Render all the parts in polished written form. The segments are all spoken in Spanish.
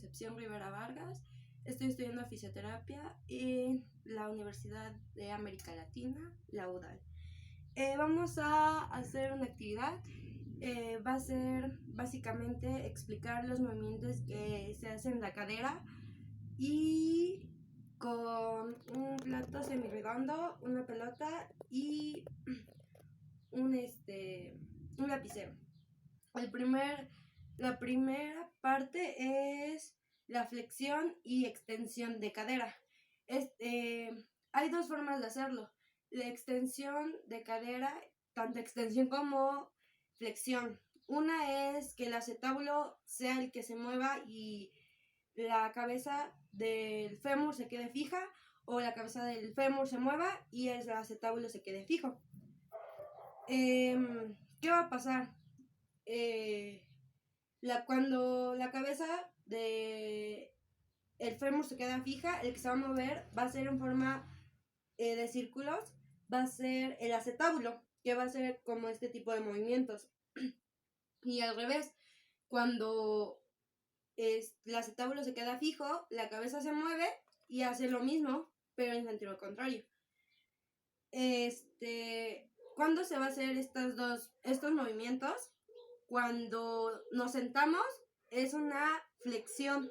Concepción Rivera Vargas. Estoy estudiando fisioterapia en la Universidad de América Latina, la UDAL. Vamos a hacer una actividad. Va a ser básicamente explicar los movimientos que se hacen en la cadera y con un plato semiredondo, una pelota y un lapicero. La primera parte es la flexión y extensión de cadera. Hay dos formas de hacerlo. La extensión de cadera, tanto extensión como flexión. Una es que el acetábulo sea el que se mueva y la cabeza del fémur se quede fija, o la cabeza del fémur se mueva y el acetábulo se quede fijo. ¿Qué va a pasar? Cuando la cabeza de el fémur se queda fija, el que se va a mover va a ser en forma de círculos, va a ser el acetábulo, que va a ser como este tipo de movimientos. Y al revés, cuando el acetábulo se queda fijo, la cabeza se mueve y hace lo mismo, pero en sentido contrario. ¿Cuándo se va a hacer estos movimientos? Cuando nos sentamos, es una flexión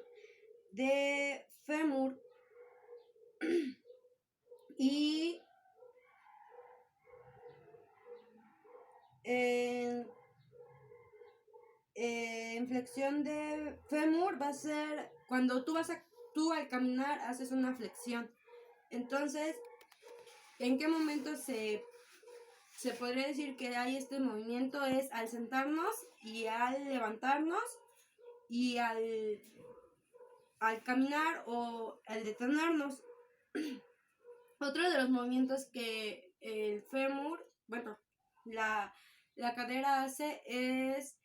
de fémur y en flexión de fémur va a ser cuando tú al caminar haces una flexión. Entonces, ¿en qué momento se podría decir que hay este movimiento? Es al sentarnos y al levantarnos y al caminar o al detenernos. Otro de los movimientos que el fémur, la cadera hace es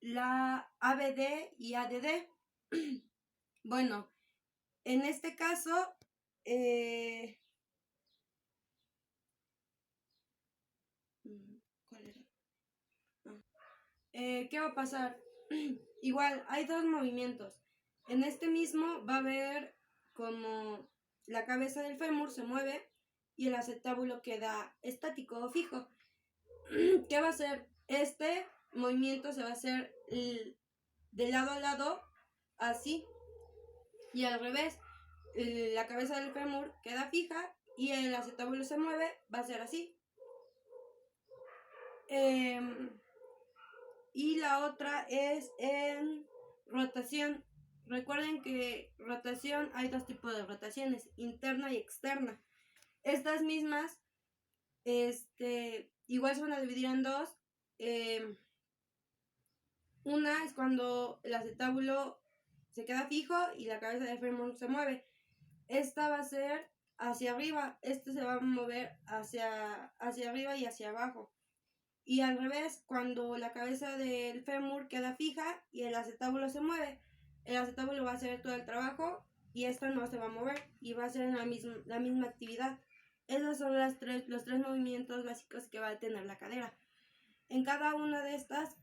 la ABD y ADD. Bueno, en este caso, ¿cuál era? ¿Qué va a pasar? Igual, hay dos movimientos. En este mismo va a haber como la cabeza del fémur se mueve y el acetábulo queda estático o fijo. ¿Qué va a hacer? Este movimiento se va a hacer de lado a lado, así, y al revés. La cabeza del fémur queda fija y el acetábulo se mueve, va a ser así. Y la otra es en rotación. Recuerden que rotación, hay dos tipos de rotaciones, interna y externa. Estas mismas igual se van a dividir en dos. Una es cuando el acetábulo se queda fijo y la cabeza del fémur se mueve. Esta va a ser hacia arriba, este se va a mover hacia arriba y hacia abajo. Y al revés, cuando la cabeza del fémur queda fija y el acetábulo se mueve, el acetábulo va a hacer todo el trabajo y esta no se va a mover y va a hacer la misma actividad. Esos son los tres movimientos básicos que va a tener la cadera. En cada una de estas,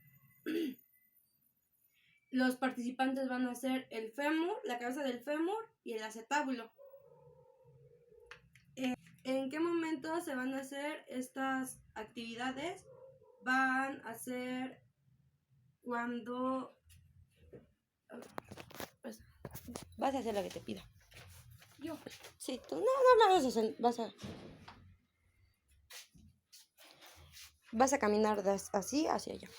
los participantes van a hacer el fémur, la cabeza del fémur y el acetábulo. ¿En qué momento se van a hacer estas actividades? Van a ser cuando... Pues, vas a hacer lo que te pida. ¿Yo? Sí, tú no vas a hacer, vas a caminar así hacia allá.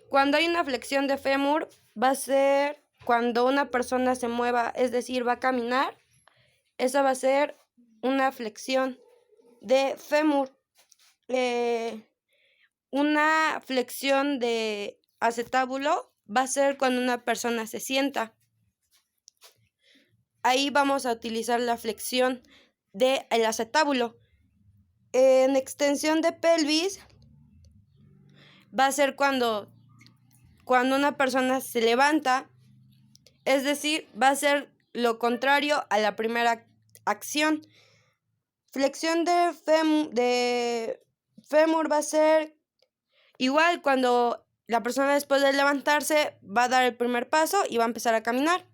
Cuando hay una flexión de fémur, va a ser cuando una persona se mueva, es decir, va a caminar. Esa va a ser una flexión de fémur. Una flexión de acetábulo va a ser cuando una persona se sienta. Ahí vamos a utilizar la flexión del acetábulo. En extensión de pelvis va a ser cuando una persona se levanta, es decir, va a ser lo contrario a la primera acción. Flexión de fémur va a ser Igual cuando la persona después de levantarse va a dar el primer paso y va a empezar a caminar.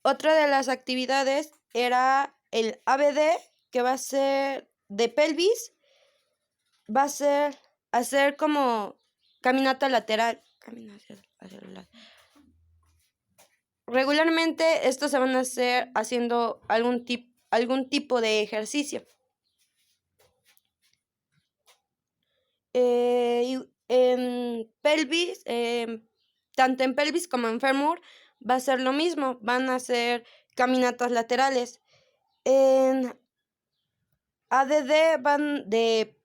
Otra de las actividades era el ABD, que va a ser de pelvis, va a ser hacer como caminata lateral. Camina hacia el lado. Regularmente estos se van a hacer haciendo algún tipo de ejercicio. En pelvis, tanto en pelvis como en fémur, va a ser lo mismo. Van a hacer caminatas laterales. En ADD van de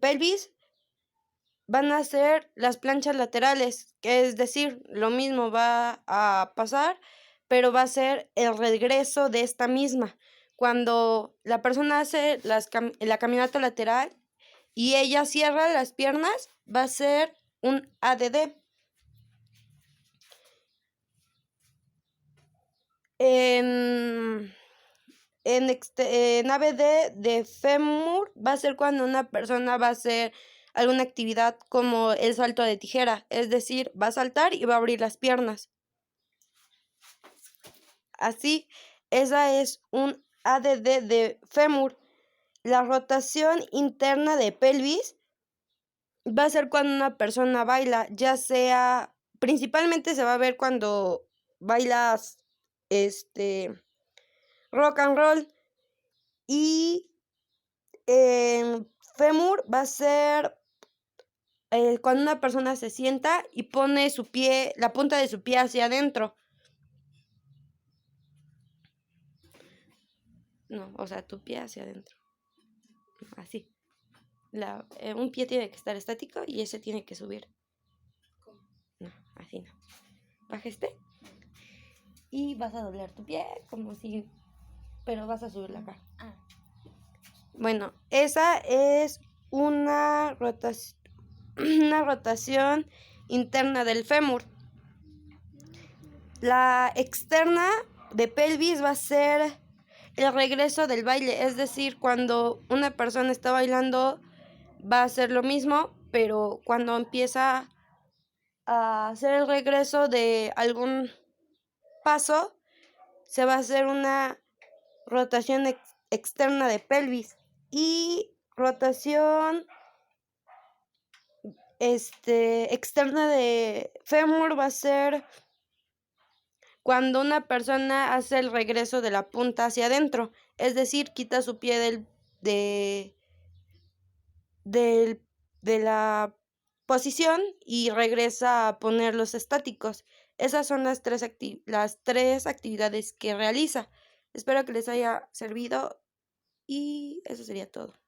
pelvis, van a hacer las planchas laterales, que es decir, lo mismo va a pasar, pero va a ser el regreso de esta misma. Cuando la persona hace la caminata lateral y ella cierra las piernas, va a ser un ADD. En ABD de fémur va a ser cuando una persona va a hacer alguna actividad como el salto de tijera, es decir, va a saltar y va a abrir las piernas. Así, esa es un ADD de fémur. La rotación interna de pelvis va a ser cuando una persona baila, ya sea, principalmente se va a ver cuando bailas rock and roll, y en fémur va a ser cuando una persona se sienta y pone su pie, la punta de su pie hacia adentro. No, o sea, tu pie hacia adentro. Así. Un pie tiene que estar estático y ese tiene que subir. ¿Cómo? No, así no. Baja este. Y vas a doblar tu pie como si... Pero vas a subir la cara. Bueno, esa es una rotación interna del fémur. La externa de pelvis va a ser el regreso del baile, es decir, cuando una persona está bailando va a hacer lo mismo, pero cuando empieza a hacer el regreso de algún paso, se va a hacer una rotación externa de pelvis, y rotación externa de fémur va a ser cuando una persona hace el regreso de la punta hacia adentro, es decir, quita su pie de la posición y regresa a ponerlos estáticos. Esas son las tres actividades que realiza. Espero que les haya servido y eso sería todo.